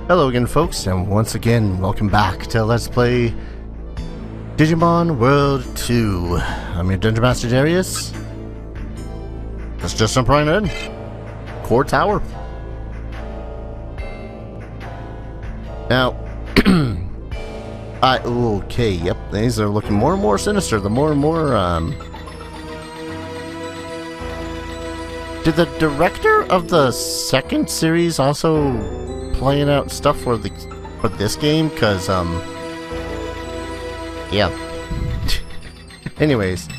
Hello again, folks, and once again, welcome back to Let's Play Digimon World 2. I'm your Dungeon Master, Darius. Let's just jump right in. Core Tower. Now, okay, yep, these are looking more and more sinister, the more and more, Did the director of the second series also playing out stuff for this game? Cause yeah. Anyways,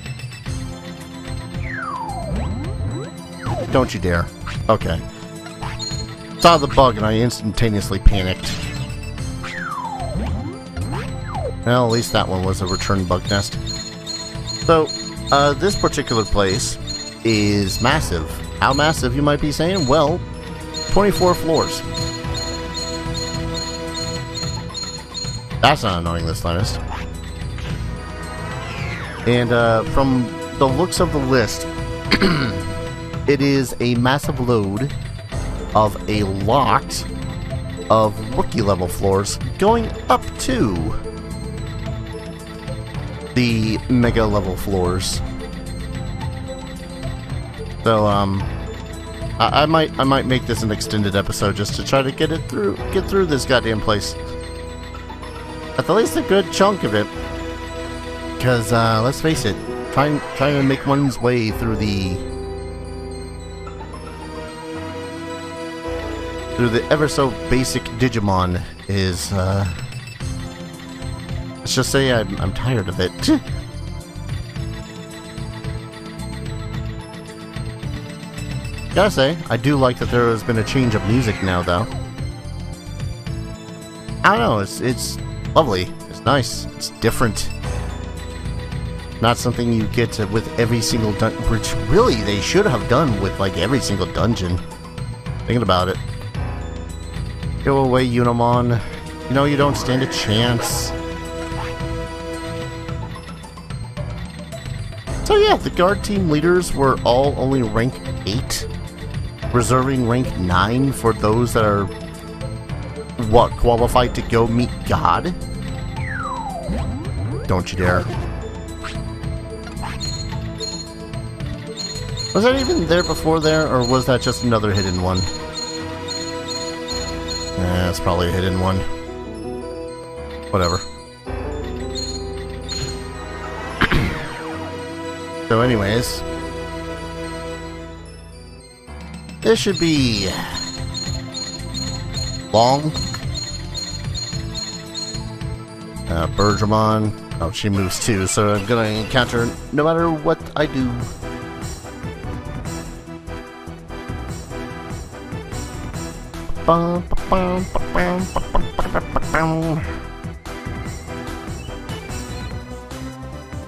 don't you dare. Okay. Saw the bug and I instantaneously panicked. Well, at least that one was a return bug nest. So, this particular place is massive. How massive, you might be saying? Well, 24 floors. That's not annoying the slightest. And from the looks of the list, it is a massive load of a lot of rookie level floors going up to the mega level floors. So I might make this an extended episode just to try to get through this goddamn place. At least a good chunk of it, because let's face it, trying to make one's way through the ever so basic Digimon is let's just say I'm tired of it. Gotta say, I do like that there has been a change of music now, though. I don't know, it's lovely. It's nice. It's different. Not something you get with every single dungeon, which really they should have done with like every single dungeon. Thinking about it. Go away, Unimon. You know you don't stand a chance. So yeah, the guard team leaders were all only rank 8, reserving rank 9 for those that are qualified to go meet God? Don't you dare. Was that even there before there, or was that just another hidden one? It's probably a hidden one. Whatever. So anyways, this should be long. Bergermon. Oh, she moves too, so I'm gonna encounter her no matter what I do. I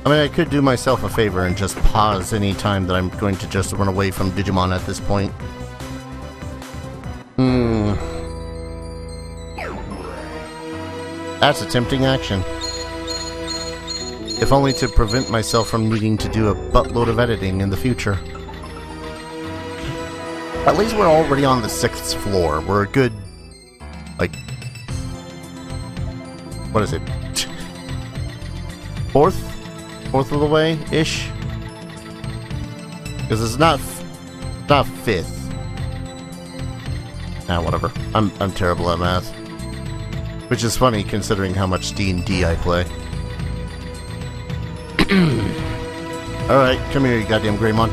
mean, I could do myself a favor and just pause any time that I'm going to just run away from Digimon at this point. That's a tempting action. If only to prevent myself from needing to do a buttload of editing in the future. At least we're already on the 6th floor. We're a good, like, what is it? Fourth of the way-ish? Because it's not 5th. Whatever. I'm terrible at math. Which is funny considering how much D&D I play. Alright, come here, you goddamn Greymon.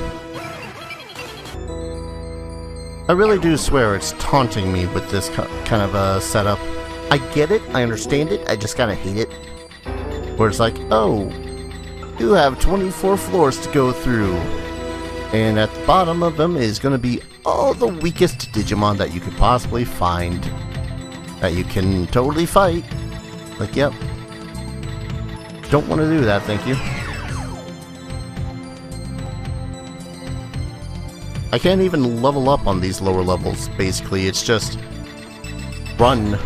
I really do swear it's taunting me with this kind of setup. I get it, I understand it, I just kinda hate it. Where it's like, oh, you have 24 floors to go through. And at the bottom of them is gonna be all the weakest Digimon that you could possibly find. That you can totally fight. Like, yep. Don't want to do that, thank you. I can't even level up on these lower levels, basically. It's just run.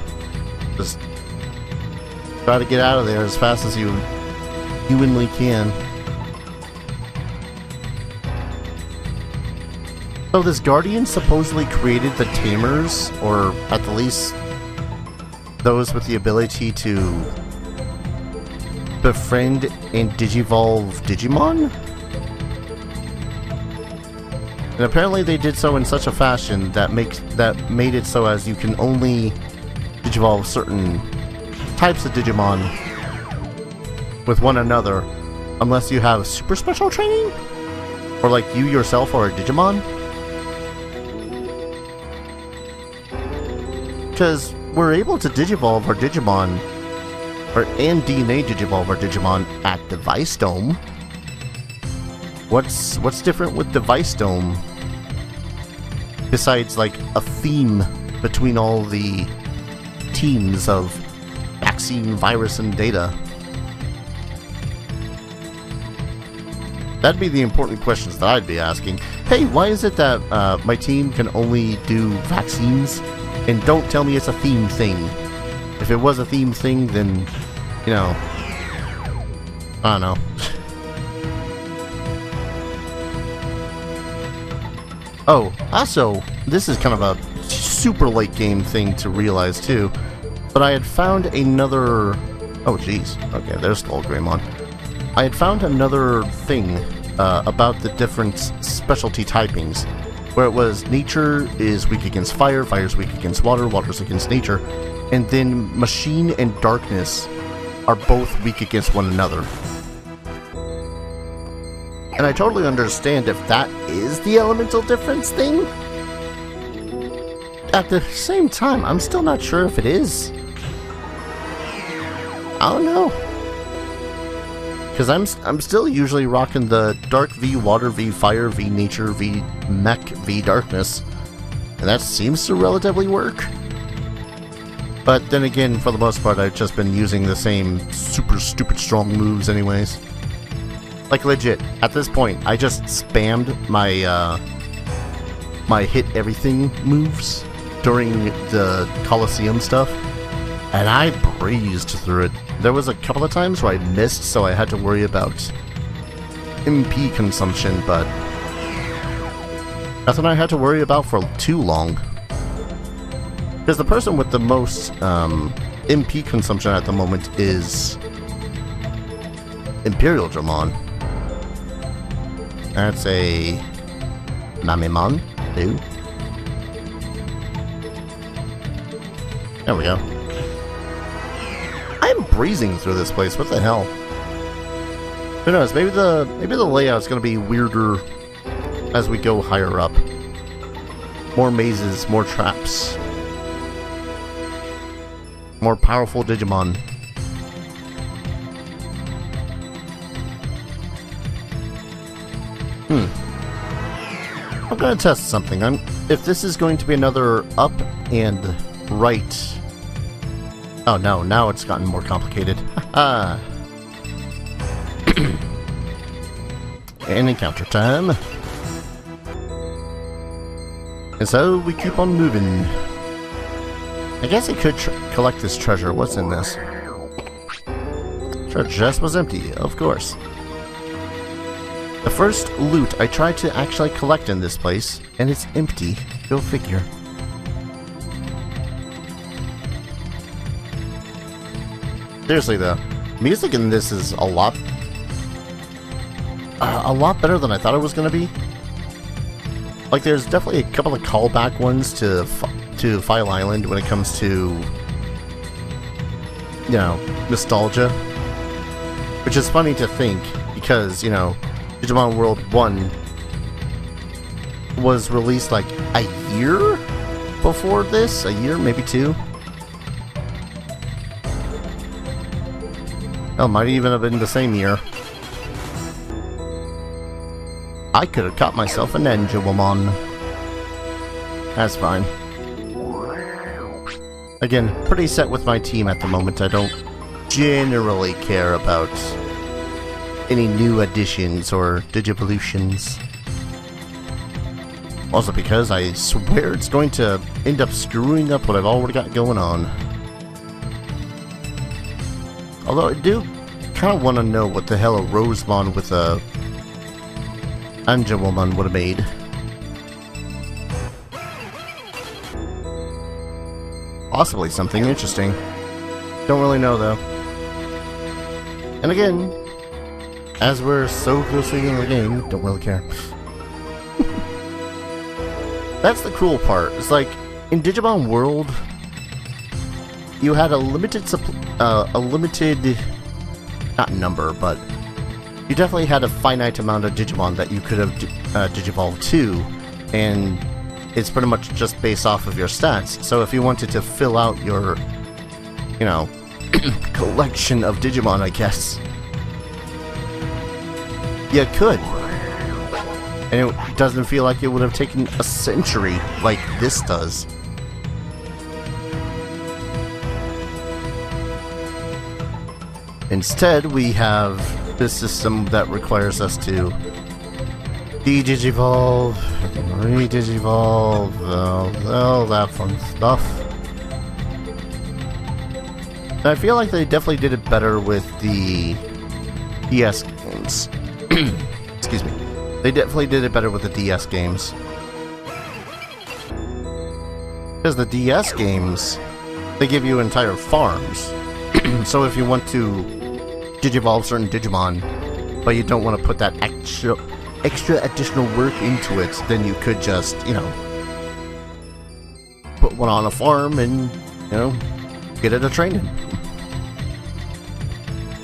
Just try to get out of there as fast as you humanly can. So this Guardian supposedly created the Tamers, or at the least those with the ability to befriend and digivolve Digimon? And apparently they did so in such a fashion that made it so as you can only digivolve certain types of Digimon with one another unless you have super special training? Or like you yourself are a Digimon? Because we're able to digivolve our Digimon, and DNA digivolve our Digimon at Device Dome. What's different with Device Dome? Besides, like, a theme between all the teams of vaccine, virus, and data. That'd be the important questions that I'd be asking. Hey, why is it that my team can only do vaccines? And don't tell me it's a theme thing. If it was a theme thing, then, you know, I don't know. Oh, also, this is kind of a super late game thing to realize too, but I had found another... Oh jeez, okay, there's Skullgreymon. I had found another thing about the different specialty typings, where it was nature is weak against fire, fire's weak against water, water's against nature, and then machine and darkness are both weak against one another. And I totally understand if that is the elemental difference thing. At the same time, I'm still not sure if it is. I don't know. Because I'm still usually rocking the Dark V, Water V, Fire V, Nature V, Mech V, Darkness. And that seems to relatively work. But then again, for the most part, I've just been using the same super stupid strong moves anyways. Like legit, at this point, I just spammed my my hit everything moves during the Coliseum stuff, and I breezed through it. There was a couple of times where I missed, so I had to worry about MP consumption, but nothing I had to worry about for too long. Because the person with the most MP consumption at the moment is Imperial Dramon. That's a Mamimon, too. There we go. I'm breezing through this place. What the hell? Who knows? Maybe the layout's gonna be weirder as we go higher up. More mazes, more traps, more powerful Digimon. I'm gonna test something. If this is going to be another up and right. Oh no, now it's gotten more complicated. Haha. And encounter time. And so we keep on moving. I guess I could collect this treasure. What's in this? Treasure chest was empty, of course. The first loot I tried to actually collect in this place, and it's empty. Go figure. Seriously though, music in this is a lot better than I thought it was gonna be. Like, there's definitely a couple of callback ones to File Island when it comes to, you know, nostalgia. Which is funny to think, because, you know, Digimon World 1 was released like a year before this? A year, maybe two? Hell, might even have been the same year. I could have caught myself a Ninjawamon. That's fine. Again, pretty set with my team at the moment. I don't generally care about any new additions or digivolutions. Also because I swear it's going to end up screwing up what I've already got going on. Although I do kind of want to know what the hell a Rosemon with a Angelwoman would have made. Possibly something interesting. Don't really know though. And again, as we're so close to the end of the game, don't really care. That's the cool part. It's like, in Digimon World, you had a limited not number, but you definitely had a finite amount of Digimon that you could have Digivolved to, and it's pretty much just based off of your stats. So if you wanted to fill out your, you know, collection of Digimon, I guess, you could. And it doesn't feel like it would have taken a century like this does. Instead, we have this system that requires us to de-digivolve, re-digivolve, all that fun stuff. And I feel like they definitely did it better with the DS games. Excuse me. They definitely did it better with the DS games. Because the DS games, they give you entire farms. So if you want to Digivolve certain Digimon, but you don't want to put that extra additional work into it, then you could just, you know, put one on a farm and, you know, get it a training.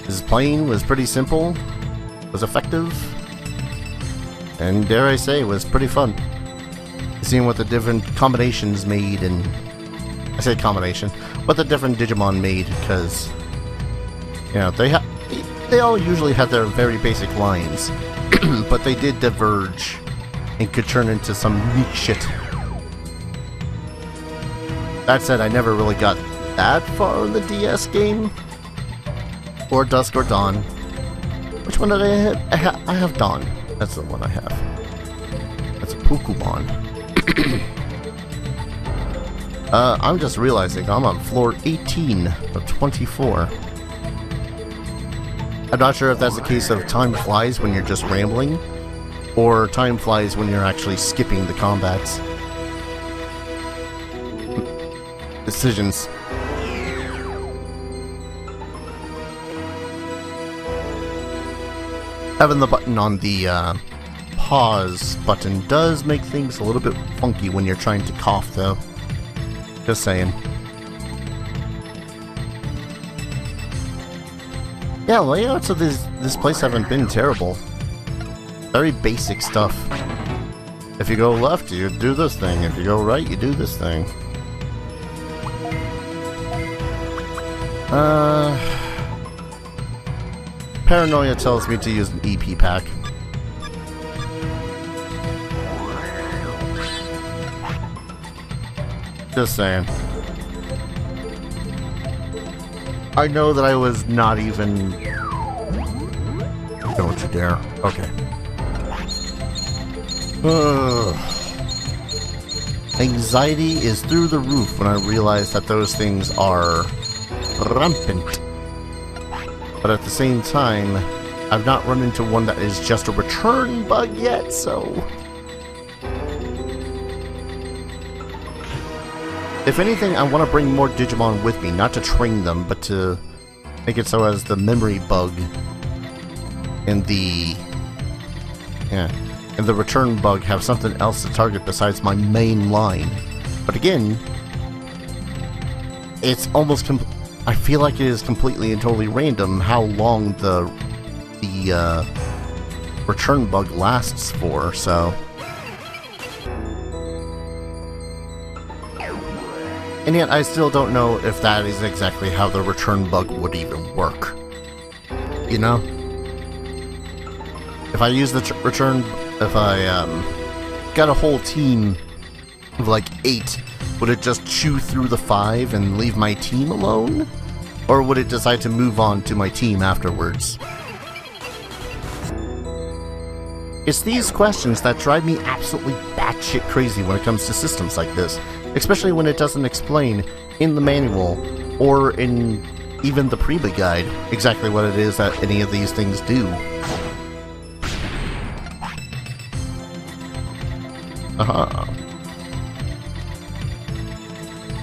This plane was pretty simple, was effective, and dare I say, was pretty fun. Seeing what the different combinations made, and I say combination, what the different Digimon made, because, you know, they all usually have their very basic lines, but they did diverge and could turn into some unique shit. That said, I never really got that far in the DS game, or Dusk or Dawn. Which one did I have? I have Dawn. That's the one I have. That's a Pokemon. I'm just realizing I'm on floor 18 of 24. I'm not sure if that's a case of time flies when you're just rambling, or time flies when you're actually skipping the combats. Decisions. Having the button on the pause button does make things a little bit funky when you're trying to cough, though. Just saying. Yeah, layouts of this place haven't been terrible. Very basic stuff. If you go left, you do this thing. If you go right, you do this thing. Paranoia tells me to use an EP pack. Just saying. I know that I was not even... Don't you dare. Okay. Anxiety is through the roof when I realize that those things are rampant. But at the same time, I've not run into one that is just a return bug yet, so... If anything, I want to bring more Digimon with me, not to train them, but to make it so as the memory bug and the return bug have something else to target besides my main line. But again, it's almost I feel like it is completely and totally random how long the return bug lasts for, so... And yet, I still don't know if that is exactly how the return bug would even work. You know? If I use the return... If I, got a whole team of, like, 8, would it just chew through the 5 and leave my team alone? Or would it decide to move on to my team afterwards? It's these questions that drive me absolutely batshit crazy when it comes to systems like this. Especially when it doesn't explain in the manual, or in even the Preba guide, exactly what it is that any of these things do.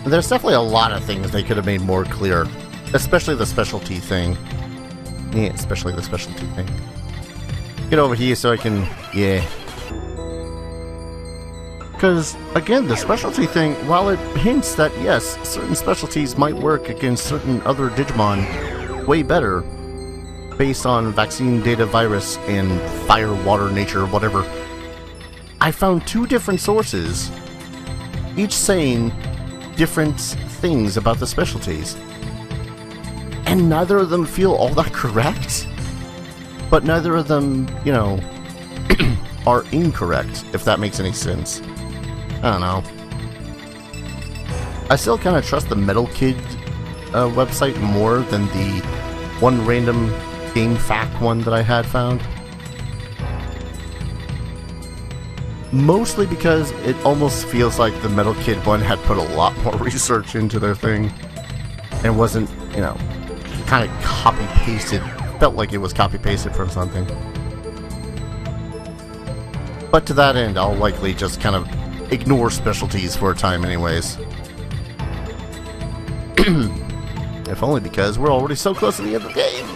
There's definitely a lot of things they could have made more clear. Especially the specialty thing. Yeah, especially the specialty thing. Get over here so I can... yeah. Because, again, the specialty thing, while it hints that, yes, certain specialties might work against certain other Digimon way better, based on vaccine data virus and fire, water, nature, whatever, I found two different sources, each saying different things about the specialties. And neither of them feel all that correct, but neither of them, you know, are incorrect, if that makes any sense. I don't know. I still kind of trust the Metal Kid website more than the one random game fact one that I had found. Mostly because it almost feels like the Metal Kid one had put a lot more research into their thing and wasn't, you know, kind of copy-pasted. Felt like it was copy-pasted from something. But to that end, I'll likely just kind of ignore specialties for a time anyways. If only because we're already so close to the end of the game.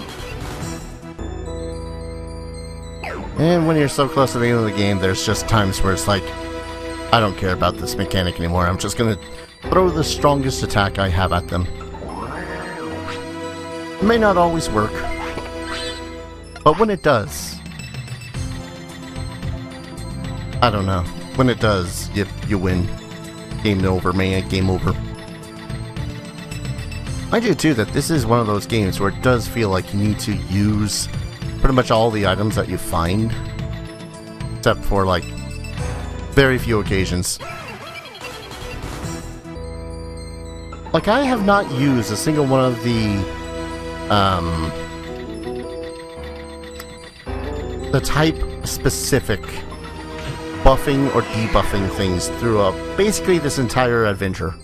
And when you're so close to the end of the game, there's just times where it's like, I don't care about this mechanic anymore. I'm just gonna throw the strongest attack I have at them. It may not always work, but when it does, I don't know. When it does, you win. Game over, man. Game over. Mind you, too, that this is one of those games where it does feel like you need to use pretty much all the items that you find. Except for, like, very few occasions. Like, I have not used a single one of the type-specific buffing or debuffing things throughout basically this entire adventure.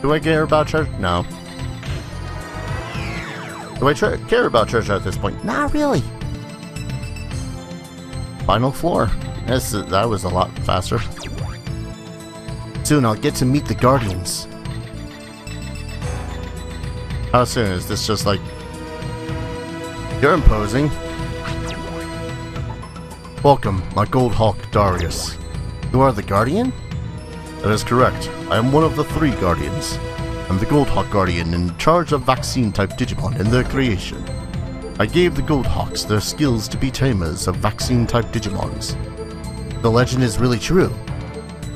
Do I care about treasure? No. Do I care about treasure at this point? Not really. Final floor. That was a lot faster. Soon I'll get to meet the Guardians. How soon? Is this just like... You're imposing. Welcome, my Gold Hawk Darius. You are the Guardian? That is correct. I am one of the 3 Guardians. I'm the Gold Hawk Guardian in charge of vaccine-type Digimon and their creation. I gave the Gold Hawks their skills to be tamers of vaccine-type Digimons. The legend is really true.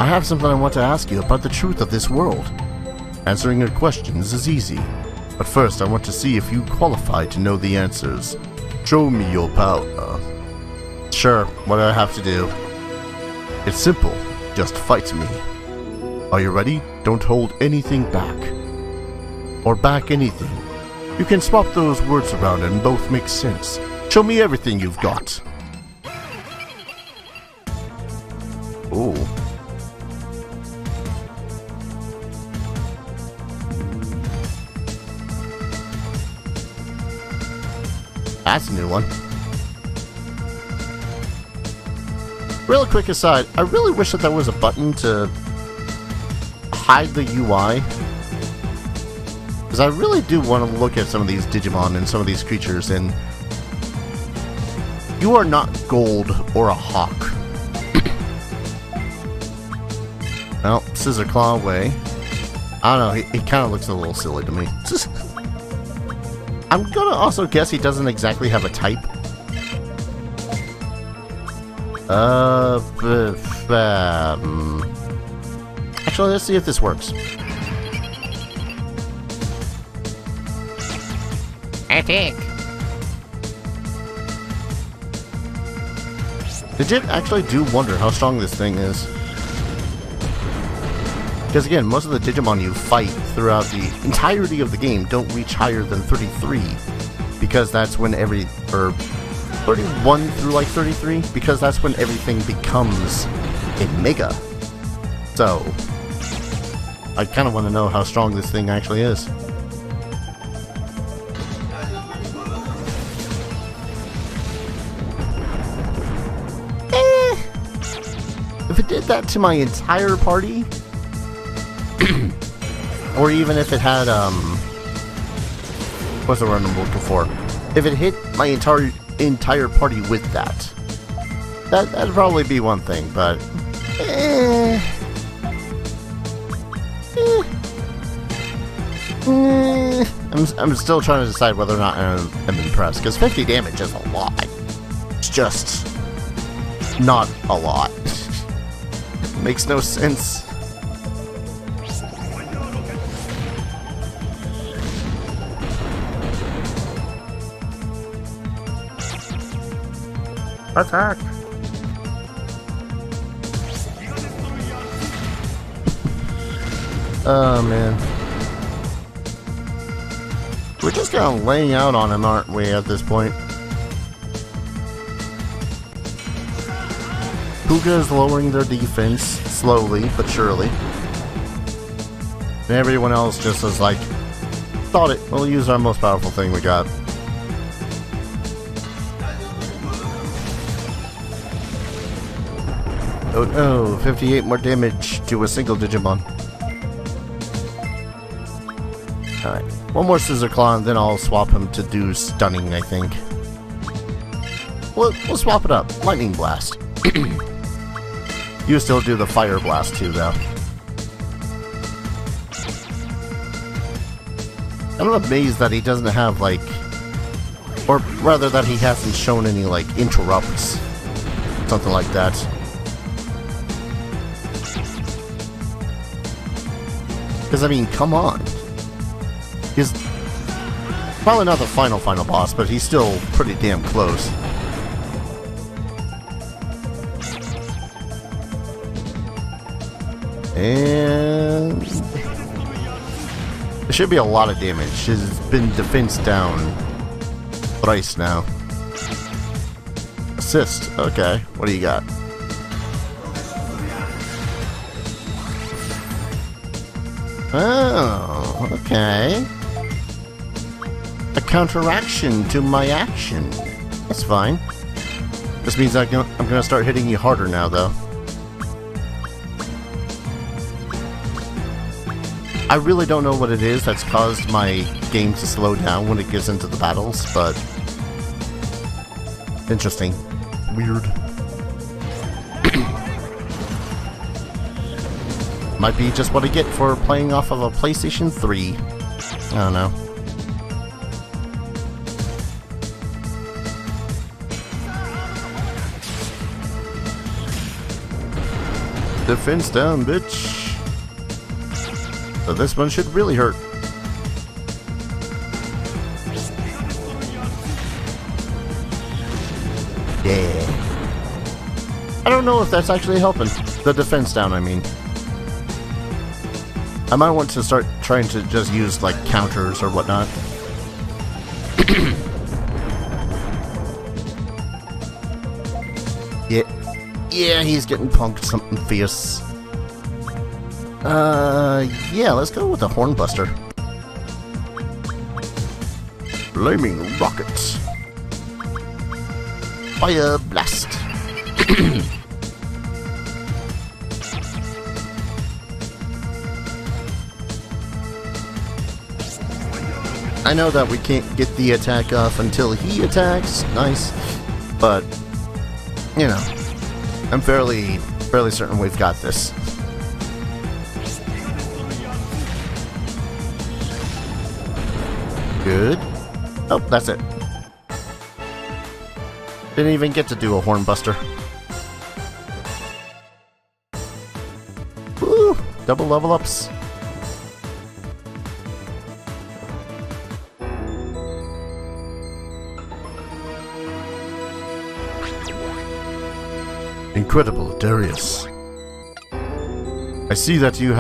I have something I want to ask you about the truth of this world. Answering your questions is easy, but first I want to see if you qualify to know the answers. Show me your power. Sure, what do I have to do? It's simple. Just fight me. Are you ready? Don't hold anything back. Or back anything. You can swap those words around and both make sense. Show me everything you've got. Ooh. That's a new one. Real quick aside, I really wish that there was a button to hide the UI. Because I really do want to look at some of these Digimon and some of these creatures, and you are not gold or a hawk. Well, Scissor Claw away. I don't know, he kind of looks a little silly to me. I'm gonna also guess he doesn't exactly have a type. Actually, let's see if this works. Attack! Legit, actually do wonder how strong this thing is. Because again, most of the Digimon you fight throughout the entirety of the game don't reach higher than 33. Because that's when 31 through like 33, because that's when everything becomes a Mega. So, I kind of want to know how strong this thing actually is. If it did that to my entire party, Or even if it had, what's the word I'm looking for? If it hit my entire party with that, that'd probably be one thing, but... I'm still trying to decide whether or not I'm impressed, because 50 damage is a lot. It's just not a lot. Makes no sense. Attack! Oh man. We're just kind of laying out on him, aren't we, at this point? Puga is lowering their defense, slowly but surely. And everyone else just is like, thought it, we'll use our most powerful thing we got. Oh no, 58 more damage to a single Digimon. Alright, one more Scissor Claw and then I'll swap him to do Stunning, I think. We'll swap it up. Lightning Blast. You still do the Fire Blast too, though. I'm amazed that he doesn't have, like... Or rather that he hasn't shown any, like, interrupts. Something like that. Because, I mean, come on. He's probably not the final boss, but he's still pretty damn close. And there should be a lot of damage. He's been defense down thrice now. Assist. Okay, what do you got? Oh, okay. A counteraction to my action. That's fine. This means I'm gonna start hitting you harder now, though. I really don't know what it is that's caused my game to slow down when it gets into the battles, but... Interesting. Weird. Might be just what I get for playing off of a PlayStation 3. I don't know. Defense down, bitch. So this one should really hurt. Yeah. I don't know if that's actually helping. The defense down, I mean. I might want to start trying to just use, like, counters or whatnot. Yeah, he's getting punked something fierce. Yeah, let's go with the Hornbuster. Flaming Rockets. Fire Blast. I know that we can't get the attack off until he attacks. Nice. But, you know, I'm fairly certain we've got this. Good. Oh, that's it. Didn't even get to do a Hornbuster. Woo! Double level ups. Incredible, Darius. I see that you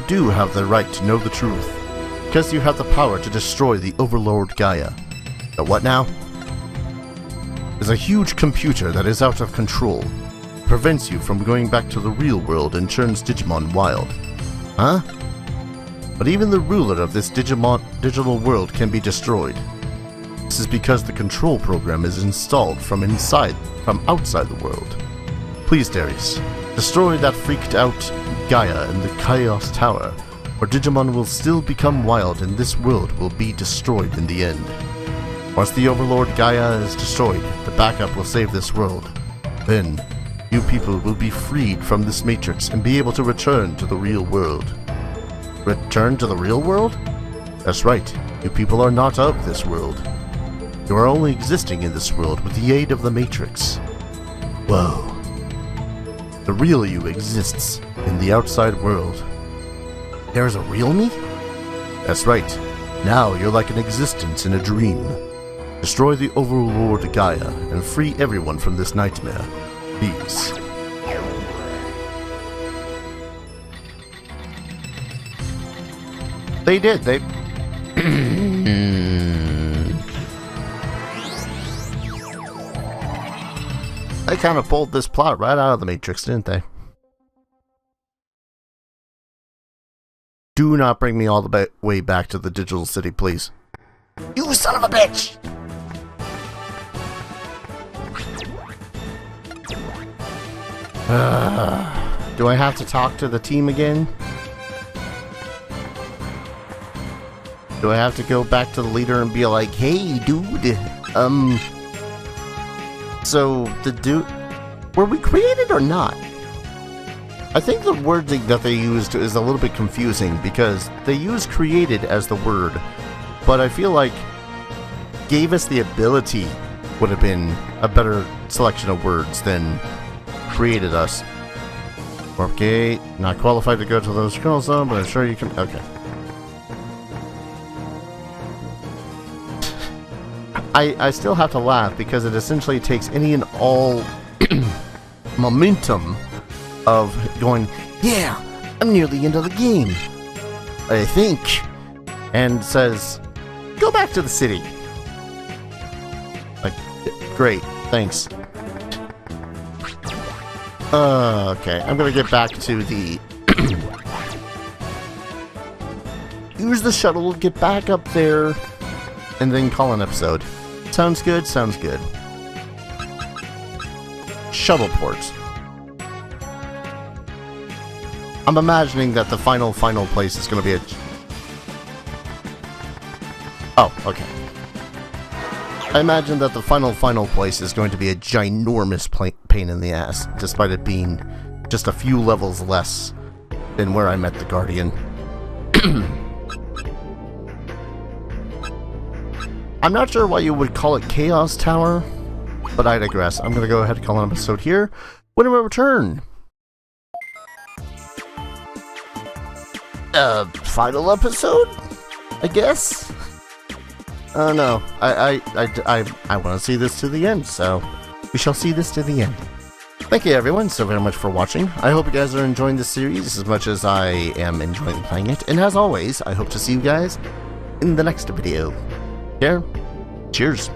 do have the right to know the truth, because you have the power to destroy the Overlord Gaia. But what now? There's a huge computer that is out of control. Prevents you from going back to the real world and turns Digimon wild. Huh? But even the ruler of this digital world can be destroyed. This is because the control program is installed from outside the world. Please, Darius, destroy that freaked out Gaia in the Chaos Tower, or Digimon will still become wild and this world will be destroyed in the end. Once the Overlord Gaia is destroyed, the backup will save this world. Then, you people will be freed from this matrix and be able to return to the real world. Return to the real world? That's right, you people are not of this world. You are only existing in this world with the aid of the matrix. Whoa. The real you exists in the outside world. There's a real me? That's right. Now you're like an existence in a dream. Destroy the Overlord Gaia and free everyone from this nightmare. Please. They did. They kind of pulled this plot right out of the Matrix, didn't they? Do not bring me all the way back to the digital city, please. You son of a bitch! Do I have to talk to the team again? Do I have to go back to the leader and be like, hey, dude, so, were we created or not? I think the wording that they used is a little bit confusing because they use created as the word, but I feel like gave us the ability would have been a better selection of words than created us. Okay, not qualified to go to those scroll zone, but I'm sure you can. Okay. I still have to laugh because it essentially takes any and all momentum of going, yeah, I'm near the end of the game, I think, and says, go back to the city. Like, great, thanks. Okay, I'm gonna get back to the... use the shuttle, get back up there, and then call an episode. Sounds good, sounds good. Shuttle ports. I'm imagining that the final place is going to be a... Oh, okay. I imagine that the final place is going to be a ginormous pain in the ass, despite it being just a few levels less than where I met the Guardian. I'm not sure why you would call it Chaos Tower, but I digress. I'm going to go ahead and call an episode here. When we return... final episode? I guess? No. I want to see this to the end, so we shall see this to the end. Thank you everyone so very much for watching. I hope you guys are enjoying this series as much as I am enjoying playing it. And as always, I hope to see you guys in the next video. Cheers.